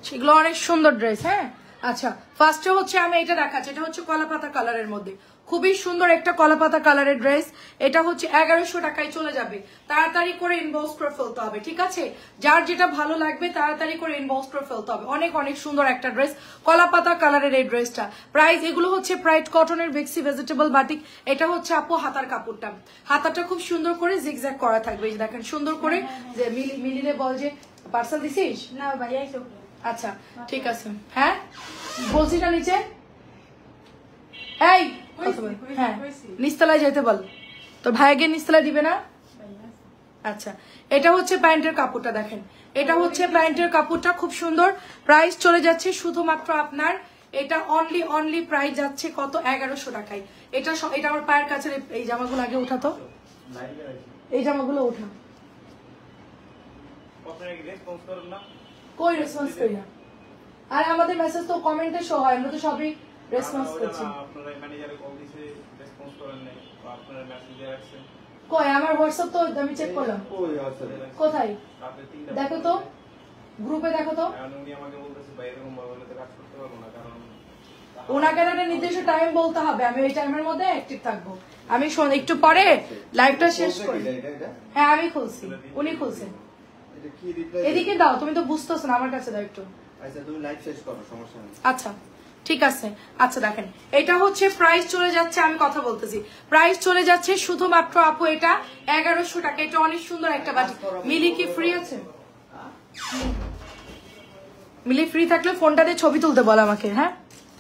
সেগুলো অনেক সুন্দর ড্রেস। হ্যাঁ আচ্ছা, ফার্স্টে হচ্ছে আমি এটা দেখাচ্ছি, এটা হচ্ছে কলাপাতা কালারের মধ্যে, খুবই সুন্দর একটা কলাপাতা কালারের ড্রেস। এটা হচ্ছে 1100 টাকায় চলে যাবে। তাড়াতাড়ি করে ইনবক্স করে ফেলতে হবে, ঠিক আছে? যার যেটা ভালো লাগবে তাড়াতাড়ি করে ইনবক্স করে ফেলতে হবে। অনেক অনেক সুন্দর একটা ড্রেস, কলাপাতা কালারের এই ড্রেসটা। প্রাইস এগুলো হচ্ছে প্রাইড কটনের বেক্সি ভেজিটেবল বাটিক। এটা হচ্ছে আপু হাতার কাপড়টা, হাতাটা খুব সুন্দর করে জিগজ্যাগ করা থাকবে, এই দেখেন সুন্দর করে। যে মিলিলে বল যে পার্সেল দিছিস না ভাইয়া। আচ্ছা ঠিক আছে। হ্যাঁ বলছি না নিচে, এই হ্যাঁ নিচতলায় যেতে বল, তোর ভাইকে নিচতলায় দিবে না? আচ্ছা এটা হচ্ছে প্যান্টের কাপড়টা, দেখেন এটা হচ্ছে প্যান্টের কাপড়টা, খুব সুন্দর। প্রাইস চলে যাচ্ছে শুধুমাত্র আপনার, এটা অনলি প্রাইস যাচ্ছে কত? 1100 টাকায়। এটা এটা আমার পায়ের কাছে। এই জামাগুলো আগে উঠাতো, এই জামাগুলো উঠা। কই রেসপন্স করি না? আর আমাদের মেসেজ তো কমেন্টে শো হয়, আমরা তো সবই রেসপন্স করছি। কই আমার হোয়াটসঅ্যাপ তো আমি চেক করলাম, কোথায় দেখো তো, গ্রুপে দেখো তো। ওনাকে একটা নির্দিষ্ট টাইম বলতে হবে, আমি ওই টাইমের মধ্যে অ্যাক্টিভ থাকবো। আমি একটু পরে লাইভটা শেষ করি। হ্যাঁ আমি খুলছি, উনি খুলছেন। এদিকে দাও, তুমি তো বুঝতেছো না, আমার কাছে দাও একটু। আচ্ছা ঠিক আছে। আচ্ছা দেখেন এটা হচ্ছে প্রাইস চলে যাচ্ছে, আমি কথা বলতেছি, প্রাইস চলে যাচ্ছে শুধুমাত্র আপু এটা 1100 টাকা। এটা অনেক সুন্দর একটা বাটি। মিলি কি ফ্রি আছে? মিলি ফ্রি থাকলে ফোনটা দিয়ে ছবি তুলতে বল আমাকে। হ্যাঁ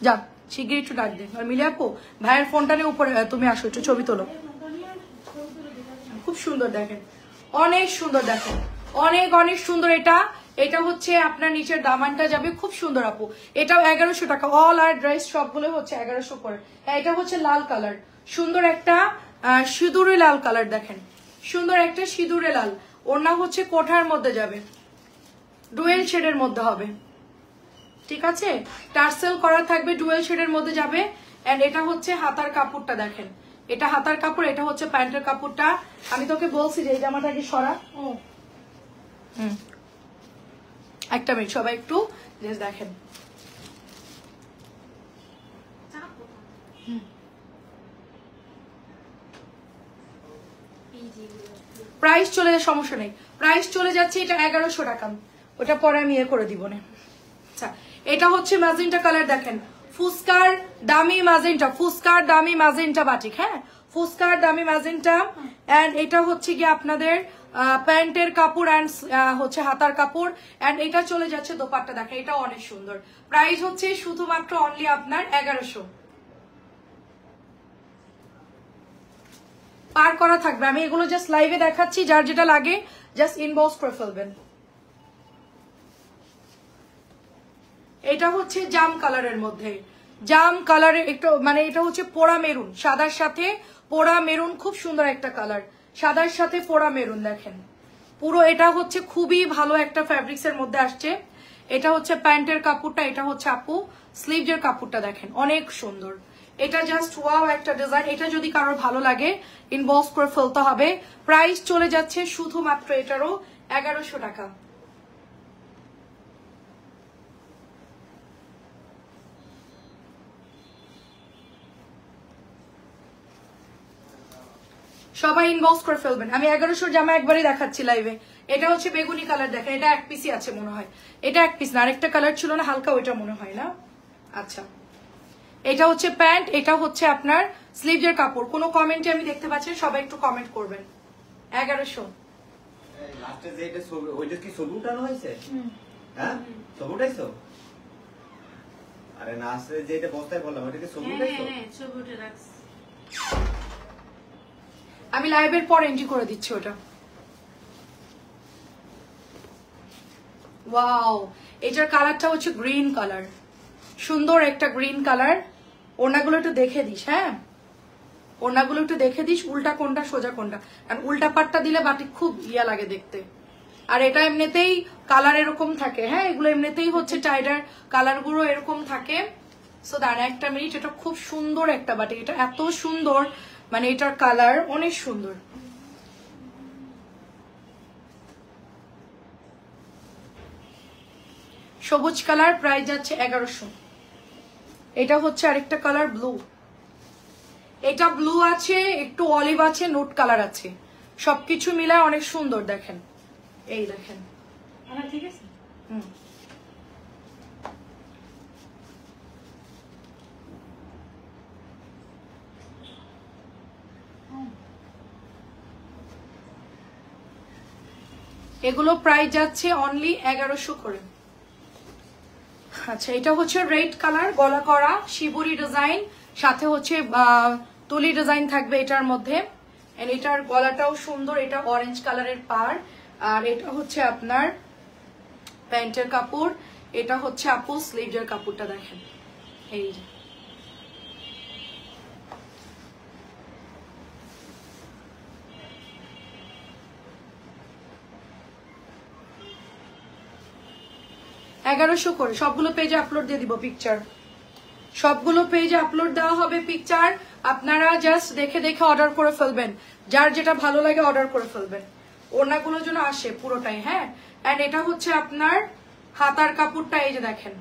যা শিগগির একটু ডাক দে। আর মিলি আপু ভাইয়ের ফোনটা নিয়ে উপরে তুমি আসো, একটু ছবি তোলো। খুব সুন্দর দেখেন, অনেক সুন্দর দেখেন, অনেক অনেক সুন্দর। এটা এটা হচ্ছে আপনার নিচের দামানটা যাবে, খুব সুন্দর আপু। এটাও 1100 টাকা। অল আর ড্রেস সবগুলো হচ্ছে 1100 করে। এটা হচ্ছে লাল কালার, সুন্দর একটা সিঁদুরে লাল কালার, দেখেন সুন্দর একটা সিঁদুরে লাল। ওড়না হচ্ছে কোঠার মধ্যে যাবে, ডুয়েল শেডের মধ্যে হবে, ঠিক আছে? টার্সেল করা থাকবে, ডুয়েল শেডের মধ্যে যাবে। এন্ড এটা হচ্ছে হাতার কাপড়টা, দেখেন এটা হাতার কাপড়, এটা হচ্ছে প্যান্টের কাপড়টা। আমি তোকে বলছি যে এই জামাটাকে সরা। একটা মিনিট সবাই একটু দেখেন। প্রাইস চলে যাচ্ছে, সমস্যা নেই, প্রাইস চলে যাচ্ছে এটা 1100 টাকা। ওটা পরে আমি করে দিব না। আচ্ছা এটা হচ্ছে ম্যাজেন্টা কালার, দেখেন ফুসকার দামি ম্যাজেন্টা, ফুসকার দামি ম্যাজেন্টা বাটিক। হ্যাঁ ফুসকার দামি ম্যাজেন্টা। এন্ড এটা হচ্ছে কি আপনাদের প্যান্টের কাপড় এন্ড হচ্ছে হাতার কাপড়। এন্ড এটা চলে যাচ্ছে দোপাট্টা, দেখেন এটা অনেক সুন্দর। প্রাইস হচ্ছে শুধুমাত্র অনলি আপনার 1100। পার করা থাকবে, আমি এগুলো জাস্ট লাইভে দেখাচ্ছি, যার যেটা লাগে জাস্ট ইনবক্স করে ফেলবেন। এটা হচ্ছে জাম কালারের মধ্যে, জাম কালারের একটু মানে এটা হচ্ছে পোড়া মেরুন, সাদার সাথে পোড়া মেরুন, খুব সুন্দর একটা কালার, সাদার সাথে পোড়া মেরুন। দেখেন পুরো এটা হচ্ছে খুবই ভালো একটা ফ্যাব্রিক্স এর মধ্যে আসছে। এটা হচ্ছে প্যান্টের কাপড়টা, এটা হচ্ছে আপু স্লিভের কাপড়টা, দেখেন অনেক সুন্দর। এটা জাস্ট ওয়াও একটা ডিজাইন। এটা যদি কারোর ভালো লাগে ইনবক্স করে ফেলতে হবে। প্রাইস চলে যাচ্ছে শুধুমাত্র এটারও 1100 টাকা। সবাই ইনবক্স করে ফেলবেন। আমি 1100 জামা একবারই দেখাচ্ছি লাইভে। এটা হচ্ছে বেগুনি কালার, দেখেন এটা এক পিসই আছে মনে হয়, এটা এক পিস না, আরেকটা কালার ছিল না হালকা, ওইটা মনে হয় না। আচ্ছা এটা হচ্ছে প্যান্ট, এটা হচ্ছে আপনার স্লিভের কাপড়। কোনো কমেন্টে আমি দেখতে পাচ্ছি, সবাই একটু কমেন্ট করবেন। 1100 লাস্টে যে এটা ওইটা কি ছবি উঠানো হয়েছে? হ্যাঁ ছবি উঠাইছো? আরে না আসলে যে এটা বস্তায় বললাম ওইটা কি ছবি উঠাইছো? হ্যাঁ ছবি উঠে রাখছি। আমি লাইভের পর এন্ট্রি করে দিচ্ছি ওটা। ওয়াও এটার কালারটা হচ্ছে গ্রিন কালার, সুন্দর একটা গ্রিন কালার। ওড়নাগুলো একটু দেখে দিস, হ্যাঁ ওড়নাগুলো একটু দেখে দিস, উল্টা কোনটা সোজা কোনটা, কারণ উল্টা পাটটা দিলে বাটিক খুব ইয়া লাগে দেখতে। আর এটা এমনিতেই কালার এরকম থাকে, হ্যাঁ এগুলো এমনিতেই হচ্ছে টাইডার কালার গুলো এরকম থাকে। সো দাঁড়া একটা মিনিট, এটা খুব সুন্দর একটা বাটিক, এটা এত সুন্দর, মানে এটার কালার অনেক সুন্দর। সবুজ কালার, প্রাইস যাচ্ছে 1100। এটা হচ্ছে আরেকটা কালার ব্লু, এটা ব্লু আছে, একটু অলিভ আছে, নোট কালার আছে, সবকিছু মিলায় অনেক সুন্দর। দেখেন, এই দেখেন, ঠিক আছে। এগুলো প্রাইস যাচ্ছে অনলি 1100 করে। আচ্ছা, এটা হচ্ছে রেড কালার, গলা করা শিবুরি ডিজাইন, সাথে হচ্ছে তুলি ডিজাইন থাকবে এটার মধ্যে। এটার গলাটাও সুন্দর, এটা অরেঞ্জ কালারের পার। আর এটা হচ্ছে আপনার প্যান্টের কাপড়, এটা হচ্ছে আপু স্লিভের কাপড়টা দেখেন, এই যে $1100 করে। সবগুলো পেজে আপলোড দিয়ে দিব পিকচার, সবগুলো পেজে আপলোড দেওয়া হবে পিকচার। আপনারা জাস্ট দেখে দেখে অর্ডার করে ফেলবেন, যার যেটা ভালো লাগে অর্ডার করে ফেলবেন। ওড়নাগুলোর জন্য আসে পুরোটাই, হ্যাঁ। এন্ড এটা হচ্ছে আপনার হাতার কাপড়টা, এই যে দেখেন,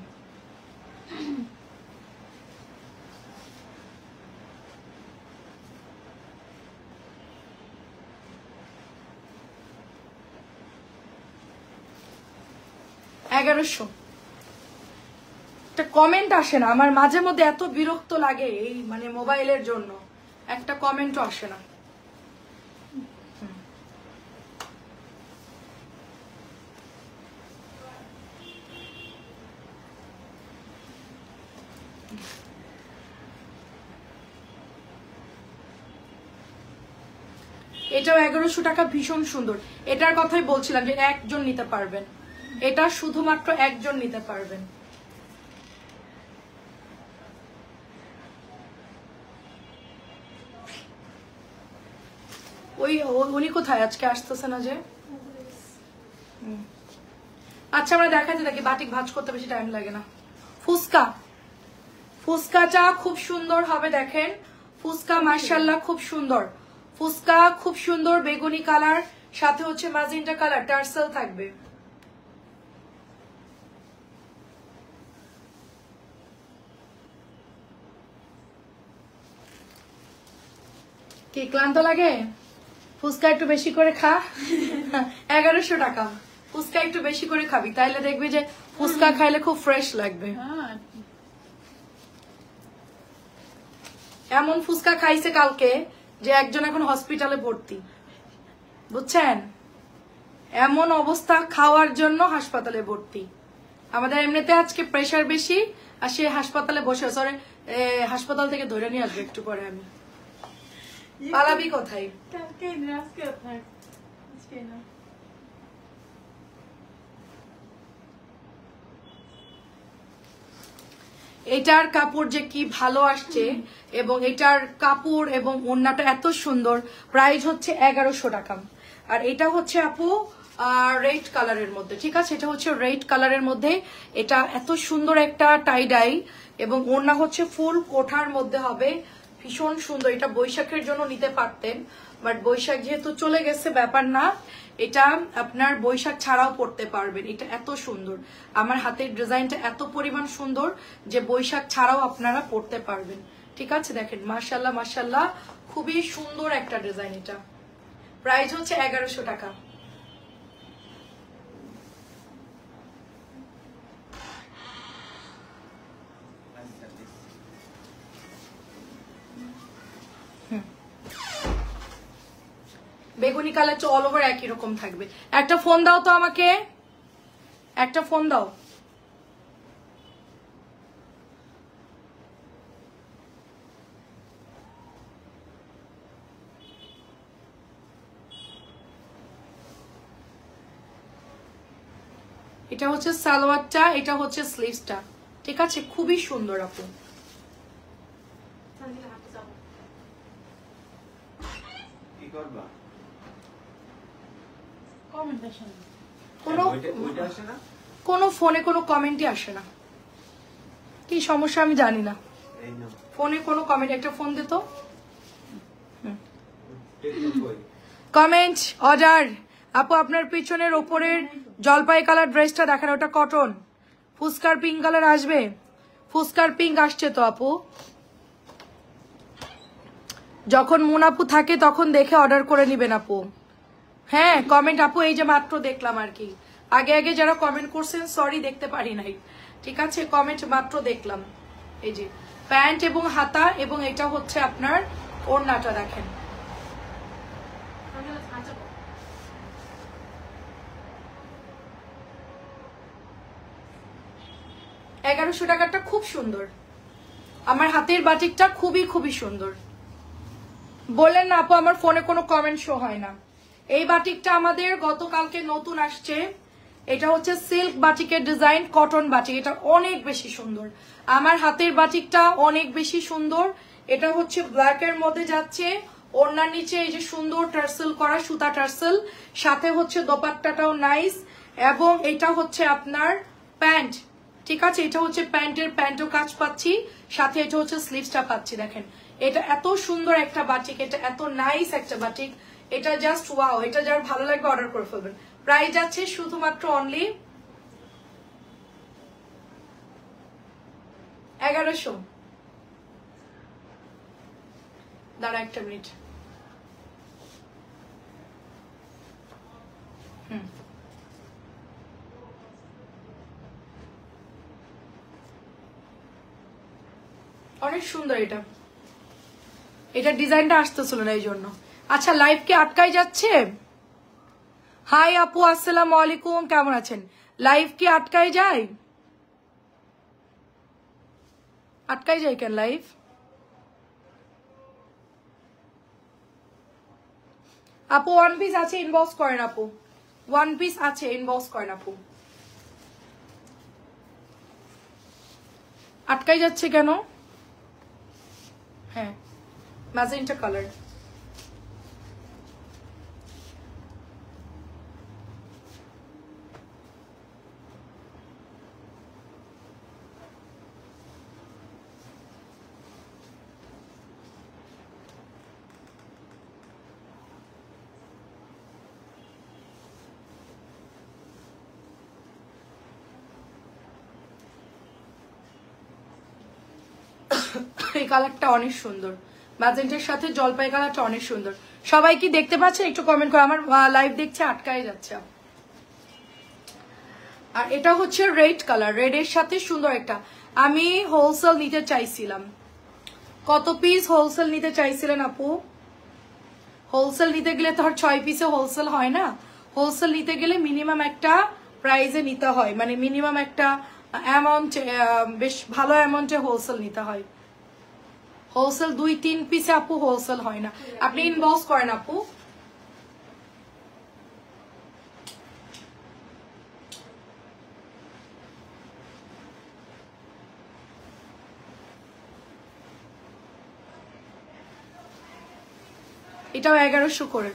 $1100। একটা কমেন্ট আসে না আমার, মাঝে মধ্যে এত বিরক্ত লাগে এই মানে মোবাইলের জন্য, একটা কমেন্টও আসে না। এটাও 1100 টাকা, ভীষণ সুন্দর। এটার কথাই বলছিলাম যে একজন নিতে পারবেন, এটা শুধুমাত্র একজন নিতে পারবেন। উনি কোথায়, আজকে আসতেছে না যে? আচ্ছা, আমরা দেখাচ্ছি, দেখি বাটিক ভাঁজ করতে বেশি টাইম লাগে না। ফুচকা, ফুচকাটা খুব সুন্দর হবে, দেখেন ফুচকা মাশাআল্লাহ খুব সুন্দর। ফুচকা খুব সুন্দর, বেগুনি কালার, সাথে হচ্ছে ম্যাজেন্টা কালার, টার্সেল থাকবে। কি ক্লান্ত লাগে? ফুচকা একটু বেশি করে খা। 1100 টাকা, ফুচকা একটু বেশি করে খাবি, তাইলে দেখবি যে ফুচকা খাইলে খুব ফ্রেশ লাগবে। এমন ফুচকা খাইছে কালকে যে একজন এখন হসপিটালে ভর্তি, বুঝছেন? এমন অবস্থা, খাওয়ার জন্য হাসপাতালে ভর্তি। আমাদের এমনিতে আজকে প্রেশার বেশি, আর সে হাসপাতালে বসে, সরি হাসপাতাল থেকে ধরে নিয়ে আসবে একটু পরে। আমি পালাবি কোথায়? এটার কাপড় যে কি ভালো আসছে, এবং এটার কাপড় এবং ওড়নাটা এত সুন্দর। প্রাইস হচ্ছে 1100 টাকা। আর এটা হচ্ছে আপু রেড কালারের মধ্যে, ঠিক আছে? এটা হচ্ছে রেড কালারের মধ্যে, এটা এত সুন্দর একটা টাই ডাই, এবং ওড়না হচ্ছে ফুল কোঠার মধ্যে হবে, ভীষণ সুন্দর। এটা বৈশাখের জন্য নিতে পারতেন, বাট বৈশাখ যেহেতু চলে গেছে, ব্যাপার না, এটা আপনার বৈশাখ ছাড়াও পড়তে পারবেন। এটা এত সুন্দর, আমার হাতের ডিজাইনটা এত পরিমাণ সুন্দর যে বৈশাখ ছাড়াও আপনারা পড়তে পারবেন, ঠিক আছে? দেখেন মাশাআল্লাহ মাশাআল্লাহ, খুবই সুন্দর একটা ডিজাইন। এটা প্রাইস হচ্ছে 1100 টাকা। বেগুনি কালার অল ওভার একই রকম থাকবে। একটা ফোন দাও তো আমাকে, একটা ফোন দাও। এটা হচ্ছে সালোয়ারটা, এটা হচ্ছে স্লিভসটা, ঠিক আছে? খুবই সুন্দর আপু। কি করবা? কোনো ফোনে কোনো কমেন্টই আসে না, কি সমস্যা আমি জানি না। ফোনে কোনো কমেন্ট, একটা ফোন দিত। কমেন্ট অর্ডার আপু, আপনার পিছনের ওপরের জলপাই কালার ড্রেসটা দেখেন, ওটা কটন, ফুচকার পিঙ্ক কালার আসবে? ফুচকার পিঙ্ক আসছে তো আপু। যখন মুনাপু থাকে তখন দেখে অর্ডার করে নিবেন আপু। হ্যাঁ কমেন্ট আপু এই যে মাত্র দেখলাম আর কি, আগে আগে যারা কমেন্ট করছেন সরি দেখতে পারি নাই, ঠিক আছে কমেন্ট মাত্র দেখলাম। এই যে প্যান্ট এবং হাতা এবং এটা হচ্ছে আপনার ওড়নাটা দেখেন। 1100 টাকাটা খুব সুন্দর, আমার হাতের বাটিকটা খুবই খুবই সুন্দর। বললেন না আপু আমার ফোনে কোনো কমেন্ট শো হয় না। এই বাটিকটা আমাদের গতকালকে নতুন আসছে, এটা হচ্ছে সিল্ক বাটিকের ডিজাইন, কটন বাটিক, এটা অনেক বেশি সুন্দর। আমার হাতের বাটিকটা অনেক বেশি সুন্দর। এটা হচ্ছে ব্ল্যাক এর মধ্যে যাচ্ছে, ওড়নার নিচে এই যে সুন্দর টার্সেল করা সুতা টার্সেল, সাথে হচ্ছে দোপাট্টাটাও নাইস, এবং এটা হচ্ছে আপনার প্যান্ট, ঠিক আছে এটা হচ্ছে প্যান্টও কাজ পাচ্ছি, সাথে এটা হচ্ছে স্লিভসটা পাচ্ছি। দেখেন এটা এত সুন্দর একটা বাটিক, এটা এত নাইস একটা বাটিক, এটা জাস্ট ওয়াও। এটা যার ভালো লাগবে অর্ডার করে ফেলবেন। প্রাইস আছে শুধুমাত্র অনলি 1100। দাঁড়া একটা মিনিট। অনেক সুন্দর এটা, এটা ডিজাইনটা আসতেছিল না এই জন্য। আচ্ছা লাইভ কি আটকাই যাচ্ছে? হাই আপু আসসালামু আলাইকুম, কেমন আছেন? লাইভ কি আটকাই যায়? আটকাই যায় কেন লাইভ? আপু ওয়ান পিস আছে ইনবক্স করেন আপু, ওয়ান পিস আছে ইনবক্স করেন আপু। আটকাই যাচ্ছে কেন? হ্যাঁ ম্যাজেন্টা কালার। এই কালারটা অনেক সুন্দর, ম্যাজেন্টার সাথে জলপাই কালারটা অনেক সুন্দর। সবাই কি দেখতে পাচ্ছেন? একটু কমেন্ট করে, আমার লাইভ দেখছে আটকাই যাচ্ছে। আর এটা হচ্ছে রেড কালার, রেড এর সাথে সুন্দর একটা, আমি হোলসেল নিতে চাইছিলাম। কত পিস হোলসেল নিতে চাইছিলেন আপু? হোলসেল নিতে গেলে তো আর 6 পিসে হোলসেল হয় না, হোলসেল নিতে গেলে মিনিমাম একটা প্রাইজে নিতে হয়, মানে মিনিমাম একটা অ্যামাউন্ট, বেশ ভালো অ্যামাউন্টে হোলসেল নিতে হয়। হোলসেল 2-3 পিসে আপু হোলসেল হয় না। আপনি ইনবক্স করেন আপু। এটাও 1100 করে,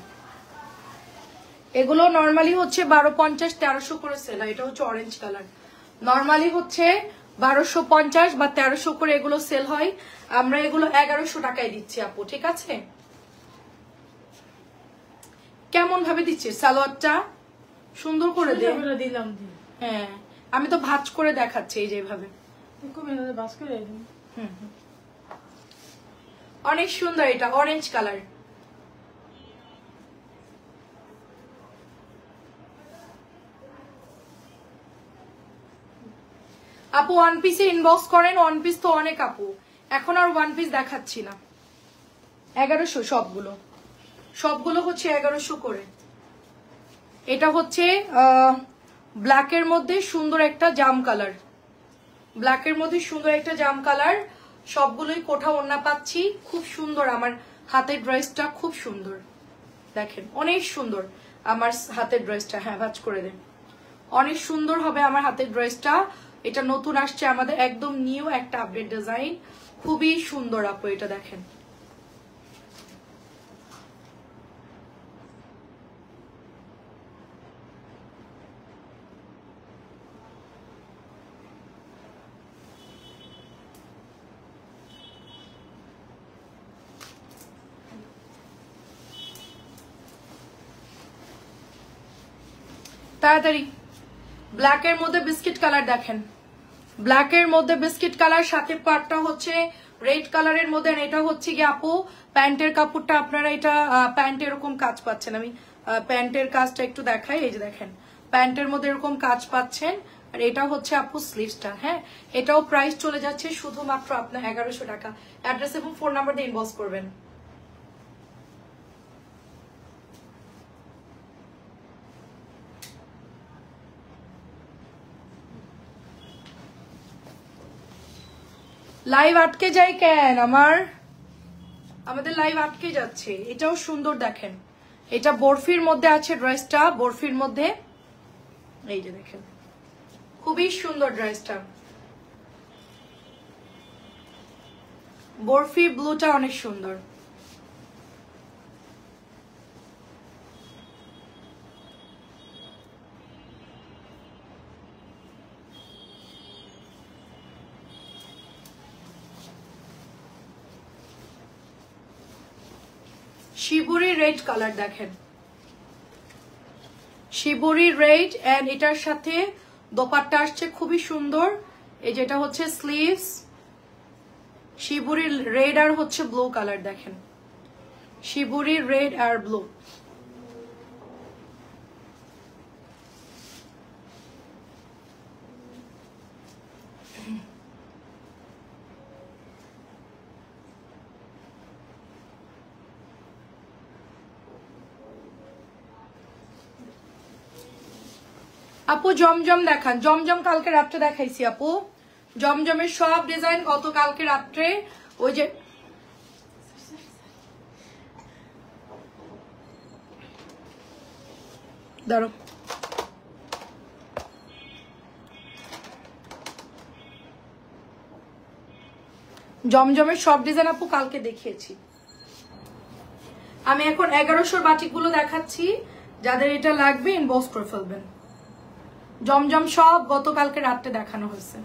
এগুলো নর্মালি হচ্ছে 1250 1300 করে সেল হয়। এটা হচ্ছে অরেঞ্জ কালার, নর্মালি হচ্ছে 1250 বা 1300 করে এগুলো সেল হয়, আমরা এগুলো 1100 টাকায় দিচ্ছি আপু, ঠিক আছে? কেমন ভাবে দিচ্ছি? সালোয়ারটা সুন্দর করে দিলাম। হ্যাঁ আমি তো ভাঁজ করে দেখাচ্ছি এই যেভাবে। অনেক সুন্দর, এটা অরেঞ্জ কালার। আপু ওয়ান পিসে ইনবক্স করেন, ওয়ান পিস তো অনেক আপু, এখন আর ওয়ান পিস দেখাচ্ছি না। 1100 সবগুলো, সবগুলো হচ্ছে 1100 করে। এটা হচ্ছে ব্ল্যাকের মধ্যে সুন্দর একটা জাম কালার, ব্ল্যাকের মধ্যে সুন্দর একটা জাম কালার, সবগুলোই কোঠা ওড়না পাচ্ছি, খুব সুন্দর। আমার হাতের ড্রেসটা খুব সুন্দর, দেখেন অনেক সুন্দর আমার হাতের ড্রেসটা। হ্যাঁ ভাঁজ করে দেন, অনেক সুন্দর হবে আমার হাতের ড্রেসটা। এটা নতুন আসছে আমাদের, একদম নিউ একটা আপডেট ডিজাইন, খুবই সুন্দর আপু। এটা দেখেন তাড়াতাড়ি। ব্ল্যাক এর মধ্যে বিস্কিট কালার দেখেন, ব্ল্যাকের মধ্যে বিস্কিট কালার, সাথে পাটটা হচ্ছে রেড কালারের মধ্যে। এটা হচ্ছে কি আপু প্যান্টের কাপড়টা, আপনারা এটা প্যান্ট এরকম কাজ পাচ্ছেন। আমি প্যান্টের কাজটা একটু দেখাই। এই যে দেখেন প্যান্টের মধ্যে এরকম কাজ পাচ্ছেন। আর এটা হচ্ছে আপু স্লিভসটা। হ্যাঁ, এটাও প্রাইস চলে যাচ্ছে শুধুমাত্র আপনার 1100 টাকা। অ্যাড্রেস এবং ফোন নাম্বার দিয়ে ইনবক্স করবেন। লাইভ আটকে যায় কেন? আমাদের লাইভ আটকে যাচ্ছে। এটাও সুন্দর দেখেন, এটা বরফির মধ্যে আছে ড্রেসটা, বরফির মধ্যে। এই যে দেখেন খুবই সুন্দর ড্রেসটা, বরফি ব্লুটা অনেক সুন্দর। শিবুরি রেড কালার দেখেন, শিবুরি রেড, এন্ড এটার সাথে দোপাট্টা আসছে খুবই সুন্দর। এই যেটা হচ্ছে স্লিভস, শিবুরি রেড আর হচ্ছে ব্লু কালার দেখেন, শিবুরি রেড আর ব্লু। আপু জমজম দেখান, জমজম কালকে রাত্রে দেখাইছি আপু। জমজমের সব ডিজাইন গত কালকে রাত্রে ওই যে দাঁড়ো, জমজমের সব ডিজাইন আপু কালকে দেখিয়েছি। আমি এখন 1100 বাটিকগুলো দেখাচ্ছি, যাদের এটা লাগবে ইনবক্স করে ফেলবেন। জমজম সব গতকালকে রাত্রে দেখানো হয়েছে।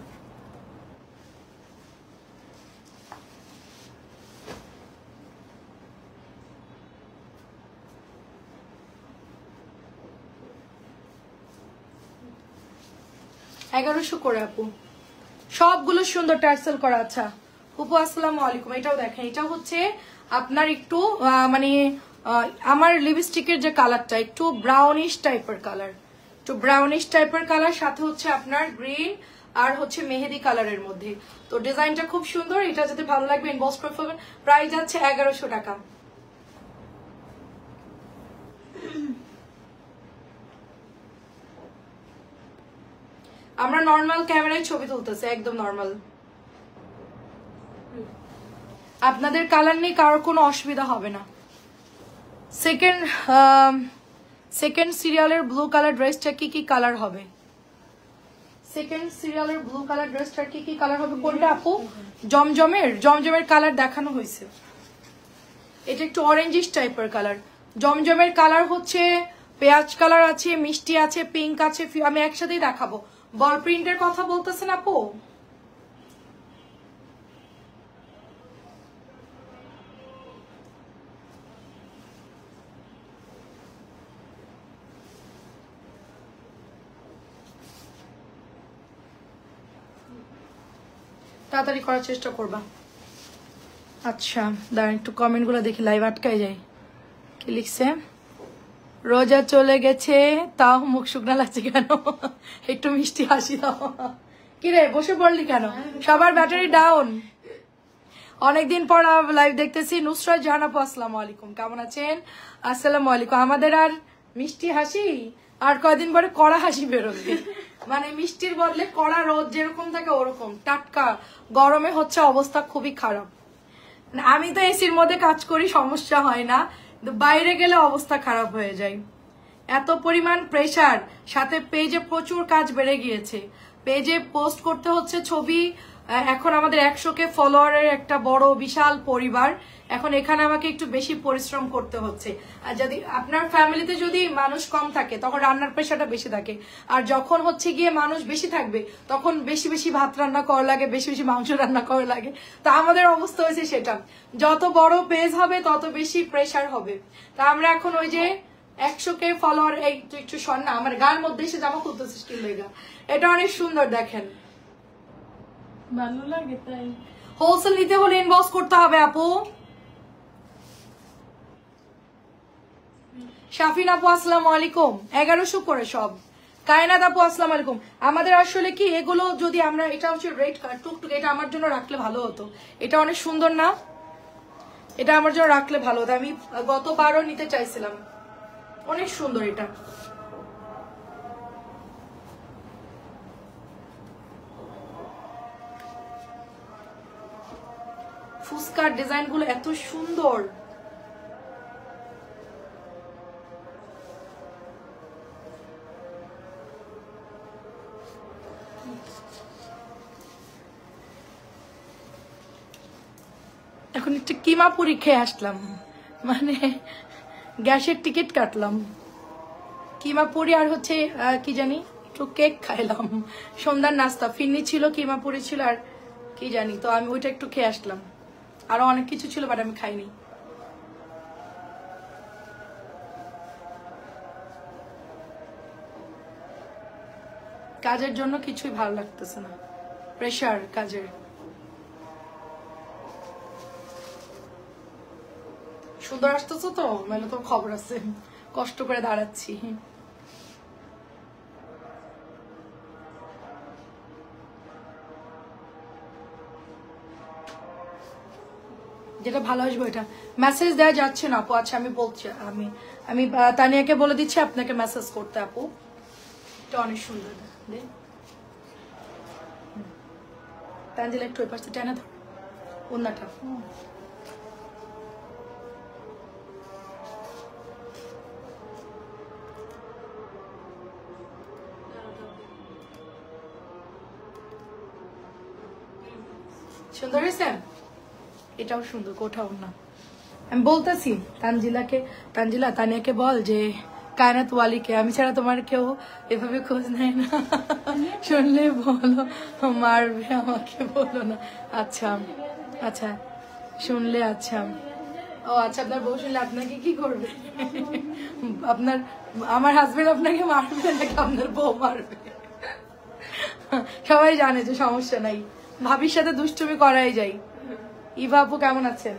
$1100 করে আপু, সবগুলো সুন্দর টার্সেল করা। আচ্ছা আপু আসসালামু আলাইকুম। এটাও দেখেন, এটা হচ্ছে আপনার একটু মানে আমার লিপস্টিকের যে কালারটা একটু ব্রাউনিশ টাইপের কালার, একটু ব্রাউনিশ টাইপের কালার, সাথে হচ্ছে আপনার গ্রিন আর হচ্ছে মেহেদি কালারের মধ্যে। তো ডিজাইনটা খুব সুন্দর, এটা যদি ভালো লাগবে ইনবক্স করে ফেলবেন। প্রাইস যাচ্ছে 1100 টাকা। আমরা নর্মাল ক্যামেরায় ছবি তুলতেছি, একদম নর্মাল। আপনাদের কালার নিয়ে কারোর কোনো অসুবিধা হবে না। সেকেন্ড সিরিয়ালের ব্লু কালার ড্রেসটা কি কালার হবে? সেকেন্ড সিরিয়ালের ব্লু কালার ড্রেসটার কি কালার হবে? কোনটা আপু? জমজমের কালার দেখানো হয়েছে। এটা একটু অরেঞ্জিশ টাইপের কালার। জমজমের কালার হচ্ছে পেঁয়াজ কালার আছে, মিষ্টি আছে, পিঙ্ক আছে। আমি একসাথেই দেখাবো। বল প্রিন্টের কথা বলতেছেন আপু? তাড়াতাড়ি করার চেষ্টা করবা। আচ্ছা দাঁড়ান একটু কমেন্ট গুলো দেখি, লাইভ আটকায় যায়। কি লিখছে? রোজা চলে গেছে তাও মুখ শুকনা লাগছে কেন? একটু মিষ্টি হাসি দাও। কিরে বসে পড়লি কেন? সবার ব্যাটারি ডাউন। অনেকদিন পর লাইভ দেখতেছি। নুসরাত জাহান আপু আসসালামু আলাইকুম, কেমন আছেন? আসসালামু আলাইকুম। আমাদের আর মিষ্টি হাসি আর কয়দিন পরে কড়া হাসি বেরোবে। মানে মিষ্টির বদলে কড়া রোদ যেরকম থাকে ওরকম টাটকা। গরমে হচ্ছে অবস্থা খুবই খারাপ। আমি তো এসির মধ্যে কাজ করি, সমস্যা হয় না, কিন্তু বাইরে গেলে অবস্থা খারাপ হয়ে যায়। এত পরিমাণ প্রেসার, সাথে পেজে প্রচুর কাজ বেড়ে গিয়েছে। পেজে পোস্ট করতে হচ্ছে ছবি। এখন আমাদের 100K ফলোয়ারের একটা বড় বিশাল পরিবার। এখন এখানে আমাকে একটু বেশি পরিশ্রম করতে হচ্ছে। আর যদি আপনার ফ্যামিলিতে যদি মানুষ কম থাকে তখন রান্নার প্রেশারটা বেশি থাকে। আর যখন হচ্ছে গিয়ে মানুষ বেশি থাকবে তখন বেশি বেশি ভাত রান্না করা লাগে, বেশি বেশি মাংস রান্না করা লাগে। তো আমাদের অবস্থা হয়েছে সেটা। যত বড় পেজ হবে তত বেশি প্রেশার হবে। তা আমরা এখন ওই যে 100K ফলোয়ার, এই একটু সর না, আমার গায়ের মধ্যে এসে জামা খুলতেছে স্টিল লেগা। এটা অনেক সুন্দর দেখেন। ভালো লাগে তাই। হোলসেল নিতে হলে ইনবক্স করতে হবে আপু। শাফিন আপু আসসালামু আলাইকুম, 1100 করে সব। কায়নাত আপু আসসালামু আলাইকুম। আমাদের আসলে কি এগুলো যদি আমরা, এটা হচ্ছে রেড কার্ড টুকটুক, এটা আমার জন্য রাখলে ভালো হতো। এটা অনেক সুন্দর না, এটা আমার জন্য রাখলে ভালো হতো। আমি গতবারও নিতে চাইছিলাম, অনেক সুন্দর এটা। ফুসকার ডিজাইন গুলো এত সুন্দর। এখন একটু কিমা পুরি খেয়ে আসলাম, মানে গ্যাসের টিকিট কাটলাম। কিমা পুরি আর হচ্ছে কি জানি একটু কেক খাইলাম। সন্ধ্যার নাস্তা ফিরনি ছিল, কিমা পুরি ছিল আর কি জানি, তো আমি ওইটা একটু খেয়ে আসলাম। আরো অনেক কিছু ছিল বাট আমি খাইনি। কাজের জন্য কিছুই ভালো লাগতেছে না, প্রেশার কাজের। সুন্দর আসতেছো তো, মানে তো খবর আছে, কষ্ট করে দাঁড়াচ্ছি। যেটা ভালো আসবে ওইটা। মেসেজ দেওয়া যাচ্ছে না আপু। আচ্ছা আমি বলছি, আমি আমি তানিয়াকে বলে দিচ্ছি আপনাকে মেসেজ করতে আপু। এটা অনেক সুন্দর। তানজিলা একটু ওই পাশে টেনে ধর ওন্নাটা। সুন্দর হয়েছে, এটাও সুন্দর, কোথাও না। আমি বলতেছি তানজিলা তানিয়াকে বল যে কায়নাত ওয়ালিকে আমি ছাড়া তোমার কেউ এভাবে খোঁজ নেয় না, শুনলে বলো, মারবে আমাকে, বলো না। আচ্ছা আচ্ছা শুনলে, আচ্ছা ও আচ্ছা, আপনার বউ শুনলে আপনাকে কি করবে? আপনার, আমার হাজবেন্ড আপনাকে মারবে নাকি আপনার বউ মারবে? সবাই জানে যে সমস্যা নাই, ভাবির সাথে দুষ্টুমি করাই যায়। ইভা আপু কেমন আছেন?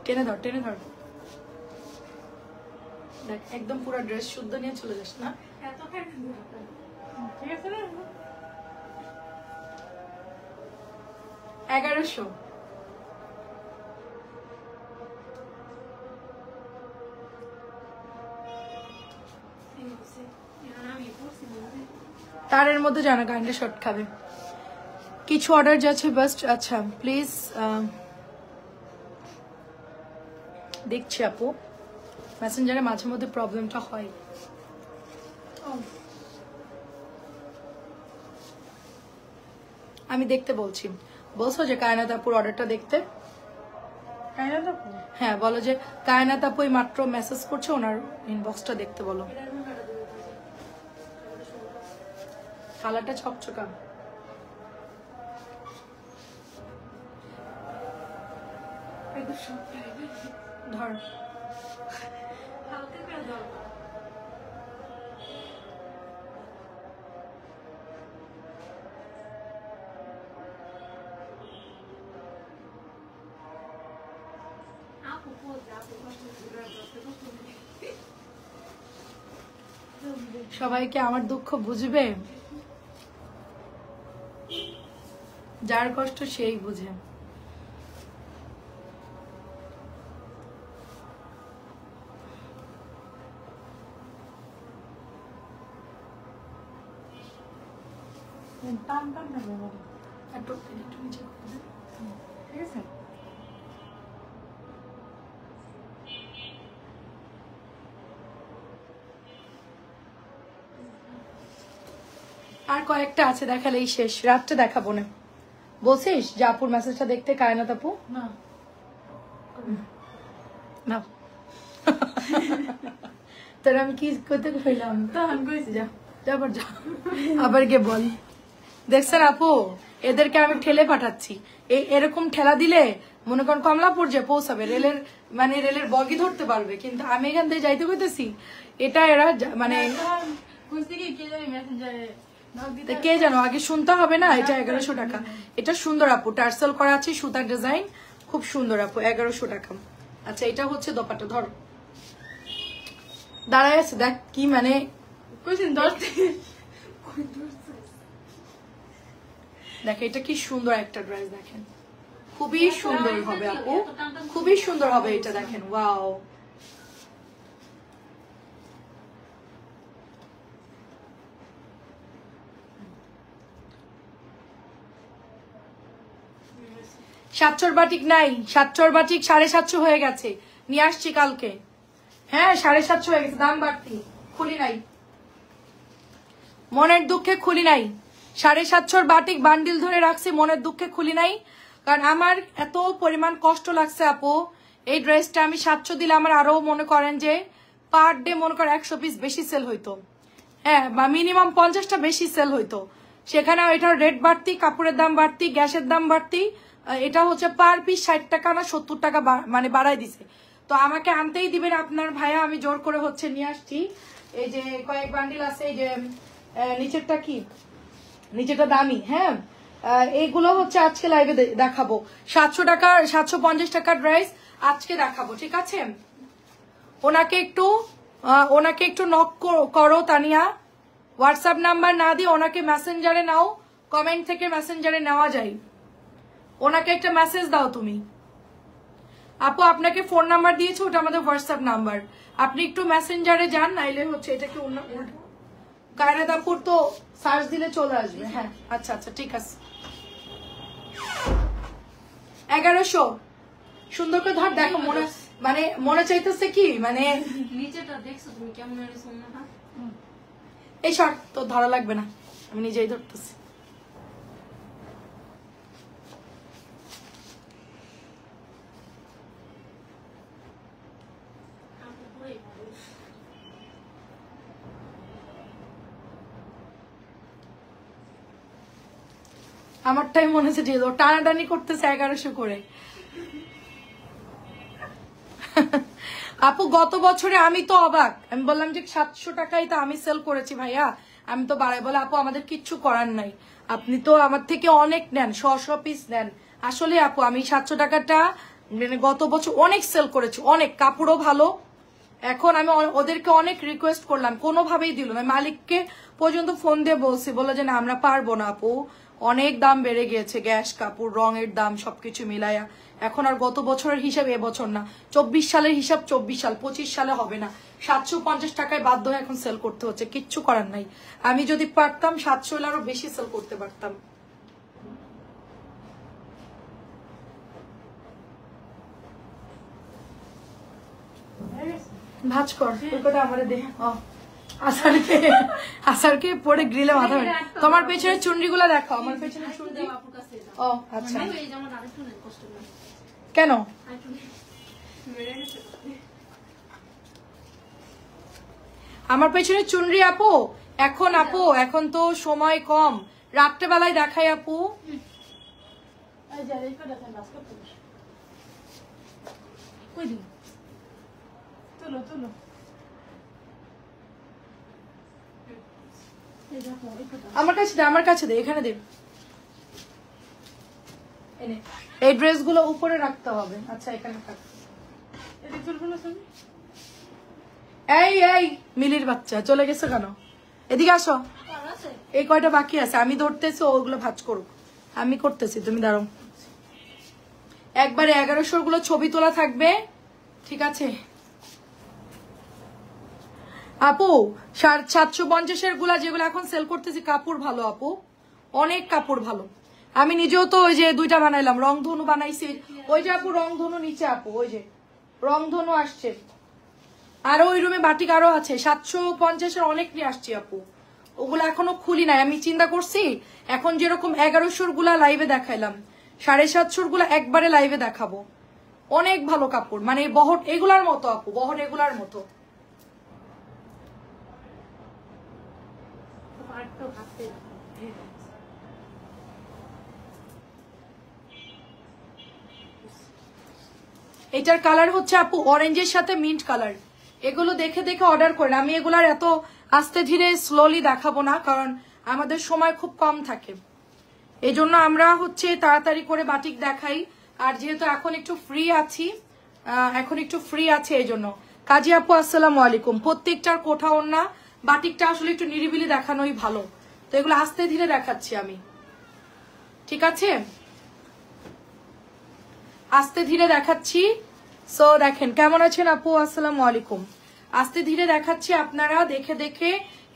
টেনে ধর টেনে ধর, দেখ একদম পুরো ড্রেস শুদ্ধ নিয়ে চলে যাস না। ঠিক আছে না? 1100। তারের মধ্যে জানা কাইন্ডলি শর্ট খাবে। কিছু অর্ডার যাচ্ছে বাস্ট। আচ্ছা প্লিজ দেখছি আপু, মেসেঞ্জারে মাঝে মধ্যে প্রবলেমটা হয়। আমি দেখতে বলছি, বলছো যে কায়নাত আপুর অর্ডারটা দেখতে। কায়নাত আপু? হ্যাঁ বলো যে কায়নাত আপু মাত্র মেসেজ করছে, ওনার ইনবক্সটা দেখতে বলো। কালারটা ছকছকা। ধর সবাইকে আমার দুঃখ বুঝবে, যার কষ্ট সেই বুঝে। টান টান হবে বলো। একটু নিচে করে দে। ঠিক আছে? আর কয়েকটা আছে, দেখালেই শেষ, রাতটা দেখাবো না। বলছিস যে আপুর মেসেজটা দেখতে, কায়নাত আপু না না তোর আমি কি করতে কইলাম? তখন কইছি যা যাবার যা, আবার গিয়ে বল। দেখছেন আপু, এদেরকে আমি ঠেলে পাঠাচ্ছি। এরকম ঠেলা দিলে মনে করেন কমলাপুর যে পৌঁছাবে, রেলের মানে রেলের বগি ধরতে পারবে, কিন্তু আমি এখান থেকে যাইতে কইতেছি, এটা এরা মানে বুঝতে কি কে জানি মেসেঞ্জারে তা কে জানো, আগে শুনতে হবে না। এটা 1100 টাকা। এটা সুন্দর আপু, টার্সেল করা আছে, সুতার ডিজাইন, খুব সুন্দর আপু, 1100 টাকা। আচ্ছা এটা হচ্ছে দোপাট্টা, ধর দাঁড়ায় আছে, দেখ কি মানে কইছেন 10 থেকে দেখ এটা কি সুন্দর একটা ড্রেস, দেখেন খুবই সুন্দর হবে আপু, খুবই সুন্দর হবে এটা, দেখেন ওয়াও। সাতশোর বাটিক নাই, 700 বাটিক 750 হয়ে গেছে, নিয়ে আসছি কালকে। হ্যাঁ 750 হয়ে গেছে, দাম বাড়তি, খুলি নাই, মনের দুঃখে খুলি নাই। 750 বাটিক বান্ডিল ধরে রাখছি, মনের দুঃখে খুলি নাই, কারণ আমার এত পরিমাণ কষ্ট লাগছে আপু। এই ড্রেসটা আমি 700 দিলে আমার আরো মনে করেন যে পার ডে মনে করেন 100 পিস বেশি সেল হইতো, হ্যাঁ বা মিনিমাম 50টা বেশি সেল হইতো। সেখানে এটার রেট বাড়তি, কাপড়ের দাম বাড়তি, গ্যাসের দাম বাড়তি, এটা হচ্ছে পার পিস 60 টাকা না 70 টাকা মানে বাড়াই দিছে। তো আমাকে আনতেই দিবেন আপনার ভাইয়া, আমি জোর করে হচ্ছে নিয়ে আসছি। এই যে কয়েক বান্ডিল আছে, এই যে নিচেরটা কি, নিচেরটা দামি, হ্যাঁ এইগুলো হচ্ছে আজকে লাইভে দেখাবো। 700 টাকা 750 টাকার ড্রেস আজকে দেখাবো, ঠিক আছে। ওনাকে একটু নক করো তানিয়া, হোয়াটসঅ্যাপ নাম্বার না দিয়ে ওনাকে মেসেঞ্জারে নাও, কমেন্ট থেকে মেসেঞ্জারে নেওয়া যায়। ওনাকে একটা মেসেজ দাও তুমি। আপু আপনাকে ফোন নাম্বার দিয়েছে, ওটা আমাদের হোয়াটসঅ্যাপ নাম্বার, আপনি একটু মেসেঞ্জারে যান, নাইলে হচ্ছে এটা কি কায়রাদাপুর তো সার্চ দিলে চলে আসবে। হ্যাঁ আচ্ছা আচ্ছা ঠিক আছে। 1100 সুন্দর করে ধর, দেখো মনে চাইতেছে কি মানে নিচেটা দেখছো তুমি কেমন হয়েছে না? এই শর্ট তো ধরা লাগবে না, আমি নিজেই ধরতেছি। আমারটাই মনে হচ্ছে যে টানাটানি করতেছে 1100 করে। আপু গত বছরে আমি তো অবাক, আমি বললাম যে 700 টাকাই তো আমি সেল করেছি ভাইয়া, আমি তো বাড়াই, বলে আপু আমাদের কিচ্ছু করার নাই, আপনি তো আমার থেকে অনেক নেন, 100 পিস নেন। আসলে আপু আমি 700 টাকাটা মানে গত বছর অনেক সেল করেছি, অনেক, কাপড়ও ভালো। এখন আমি ওদেরকে অনেক রিকোয়েস্ট করলাম, কোনোভাবেই দিল না, মালিককে পর্যন্ত ফোন দিয়ে বলছি, বলে যে না আমরা পারবো না আপু, অনেক দাম বেড়ে গিয়েছে, গ্যাস, কাপড়, রঙের দাম সবকিছু মিলাইয়া। এখন আর গত বছরের হিসাব এবছর না, 24 সালের হিসাব 24 সাল, 25 সালে হবে না। 750 টাকায় বাধ্য হয়ে এখন সেল করতে হচ্ছে, কিচ্ছু করার নাই। আমি যদি পারতাম 700 আরো বেশি সেল করতে পারতাম। ভাজ কর আমারে দে, আসারকে পরে গ্রিলে মাথা। তোমার পেছনে চুনরিগুলো দেখো, আমার পেছনে চুনরি। ও আচ্ছা, কেন আমার পেছনে চুনরি আপু? এখন তো সময় কম, রাত্রেবেলায় দেখাই আপু। আমার কাছে দে, এখানে দে, এই ড্রেসগুলো উপরে রাখতে হবে। আচ্ছা এখানে থাক। এই মিলির বাচ্চা চলে গেছে কেন? এদিকে আসো, এই কয়টা বাকি আছে আমি ধরতেছি, ওগুলো ভাজ করুক, আমি করতেছি, তুমি দাঁড়াও। একবারে 1100 গুলো ছবি তোলা থাকবে, ঠিক আছে আপু। 750 গুলা যেগুলো এখন সেল করতেছি, কাপড় ভালো আপু, অনেক কাপড় ভালো। আমি নিজেও তো ওই যে 2টা বানাইলাম, রংধনু বানাইছি, ওই যে আপু রংধনু নিচে আপু, ওই যে রংধনু আসছে, আরো ওই রুমে বাটিক আরো আছে। 750 অনেক নিয়ে আসছি আপু, ওগুলো এখনো খুলি নাই। আমি চিন্তা করছি এখন যেরকম 1100 গুলা লাইভে দেখাইলাম, 750 গুলা একবারে লাইভে দেখাবো। অনেক ভালো কাপড়, মানে বহর এগুলার মতো আপু, বহর এগুলার মতো। এটার কালার হচ্ছে আপু অরেঞ্জের সাথে মিন্ট কালার। এগুলো দেখে দেখে অর্ডার করেন, আমি এগুলার এত আস্তে ধীরে স্লোলি দেখাবো না, কারণ আমাদের সময় খুব কম থাকে, এই জন্য আমরা হচ্ছে তাড়াতাড়ি করে বাটিক দেখাই। আর যেহেতু এখন একটু ফ্রি আছে এই জন্য। কাজী আপু আসসালামু আলাইকুম। প্রত্যেকটার কোঠা ওড়না, বাটিকটা আসলে একটু নিরিবিলি দেখানোই ভালো, তো এগুলো আস্তে ধীরে দেখাচ্ছি আমি, ঠিক আছে? আস্তে ধীরে দেখাচ্ছি। সো দেখেন কেমন আছেন আপু, আসসালামু আলাইকুম। আস্তে ধীরে দেখাচ্ছি, আপনারা দেখে দেখে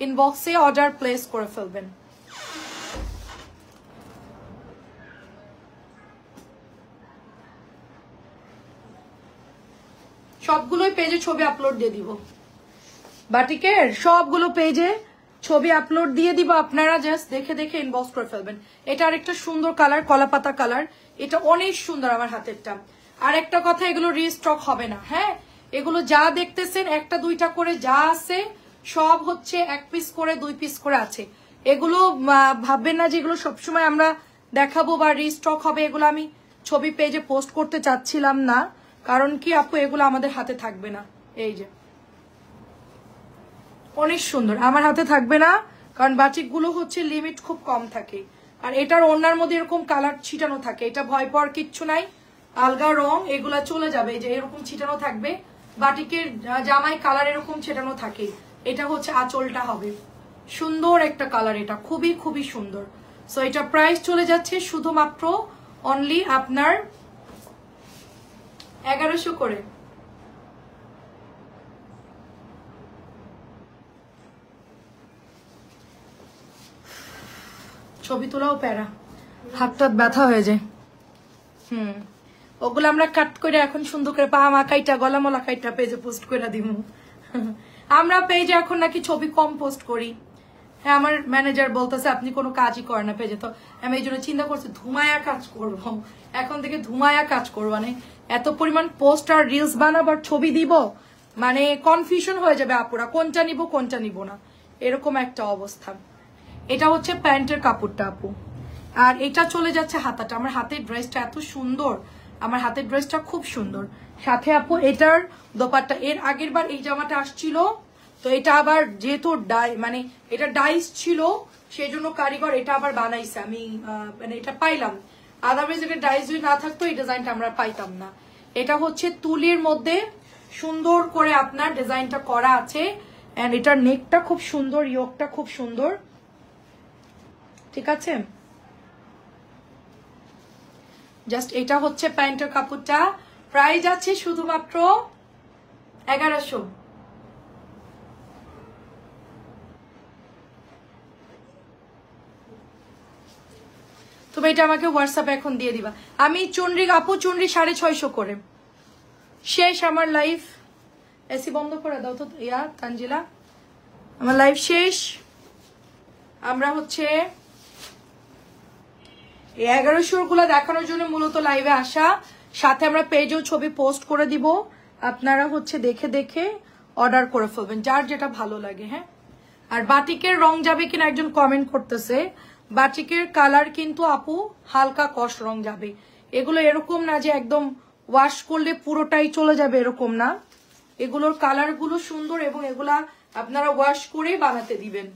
ইনবক্সে অর্ডার প্লেস করে ফেলবেন। সবগুলোই পেজে ছবি আপলোড দিয়ে দিব, বাটিকের সবগুলো পেজে ছবি আপলোড দিয়ে দিব, আপনারা জাস্ট দেখে দেখে ইনবক্স করে ফেলবেন। এটা আরেকটা সুন্দর কালার, কলাপাতা কালার, এটা অনেক সুন্দর আমার হাতেরটা। আর একটা কথা, এগুলো রিস্টক হবে না, হ্যাঁ? এগুলো যা দেখতেছেন একটা দুইটা করে যা আছে সব হচ্ছে 1 পিস করে 2 পিস করে আছে। এগুলো ভাববেন না যে এগুলো সবসময় আমরা দেখাবো বা রিস্টক হবে। এগুলো আমি ছবি পেজে পোস্ট করতে চাচ্ছিলাম না, কারণ কি আপু এগুলো আমাদের হাতে থাকবে না। এই যে অনেক সুন্দর আমার হাতে থাকবে না, কারণ বাটিক গুলো হচ্ছে লিমিট খুব কম থাকে। আর এটার ওড়নার মধ্যে এরকম কালার ছিটানো থাকে, এটা ভয় পাওয়ার কিচ্ছু নাই, আলগা রং এগুলা চলে যাবে। যে এরকম ছিটানো থাকবে, বাটিকের জামাই কালার এরকম ছিটানো থাকে। এটা হচ্ছে আঁচলটা হবে, সুন্দর একটা কালার, এটা খুবই খুবই সুন্দর। সো এটা প্রাইস চলে যাচ্ছে শুধুমাত্র অনলি আপনার 1100 করে। ছবি তোলাও প্যারা, হাতটা ব্যথা হয়ে যায়। ওগুলো আমরা কাট করে এখন সুন্দর করে পা মাকাইটা গলা মলা কাইটা পেজে পোস্ট করে দিব। আমরা পেজে এখন নাকি ছবি কম পোস্ট করি। হ্যাঁ, আমার ম্যানেজার বলতেছে আপনি কোনো কাজই করেন না পেজে, তো আমি এই জন্য চিন্তা করছি ধুমায়া কাজ করব, এখন থেকে ধুমায়া কাজ করবো। মানে এত পরিমাণ পোস্ট আর রিলস বানাবার ছবি দিব, মানে কনফিউশন হয়ে যাবে আপুরা, কোনটা নিব কোনটা নিব না, এরকম একটা অবস্থা। এটা হচ্ছে প্যান্টের কাপড়টা আপু, আর এটা চলে যাচ্ছে হাতাটা। আমার হাতের ড্রেসটা এত সুন্দর, আমার হাতের ড্রেসটা খুব সুন্দর। সাথে আপু এটার দোপাট্টা, এর আগের বার এই জামাটা আসছিল, তো এটা আবার যেহেতু মানে এটা ডাইস ছিল, সেই জন্য কারিগর এটা আবার বানাইছে। আমি মানে এটা পাইলাম, আদারওয়াইজ এটা ডাইস যদি না থাকতো এই ডিজাইনটা আমরা পাইতাম না। এটা হচ্ছে তুলির মধ্যে সুন্দর করে আপনার ডিজাইনটা করা আছে, এন্ড এটার নেকটা খুব সুন্দর, ইয়োকটা খুব সুন্দর, ঠিক আছে? জাস্ট এটা হচ্ছে প্যান্টের কাপড়টা, প্রাইস আছে শুধুমাত্র 1100। তুমি এটা আমাকে হোয়াটসঅ্যাপে এখন দিয়ে দিবা। আমি চুনরি আপু, চুনরি 650 করে। শেষ আমার লাইফ, এসি বন্ধ করে দাও তো ইয়া তানজিলা, আমার লাইফ শেষ। আমরা হচ্ছে 1100 গুলো দেখানোর জন্য মূলত লাইভে আসা, সাথে আমরা পেজেও ছবি পোস্ট করে দিব, আপনারা হচ্ছে দেখে দেখে অর্ডার করে ফেলবেন যার যেটা ভালো লাগে। হ্যাঁ, আর বাটিকের রং যাবে কিনা একজন কমেন্ট করতেছে, বাটিকের কালার কিন্তু আপু হালকা কষ রং যাবে। এগুলো এরকম না যে একদম ওয়াশ করলে পুরোটাই চলে যাবে, এরকম না। এগুলোর কালার গুলো সুন্দর এবং এগুলা আপনারা ওয়াশ করে বানাতে দিবেন।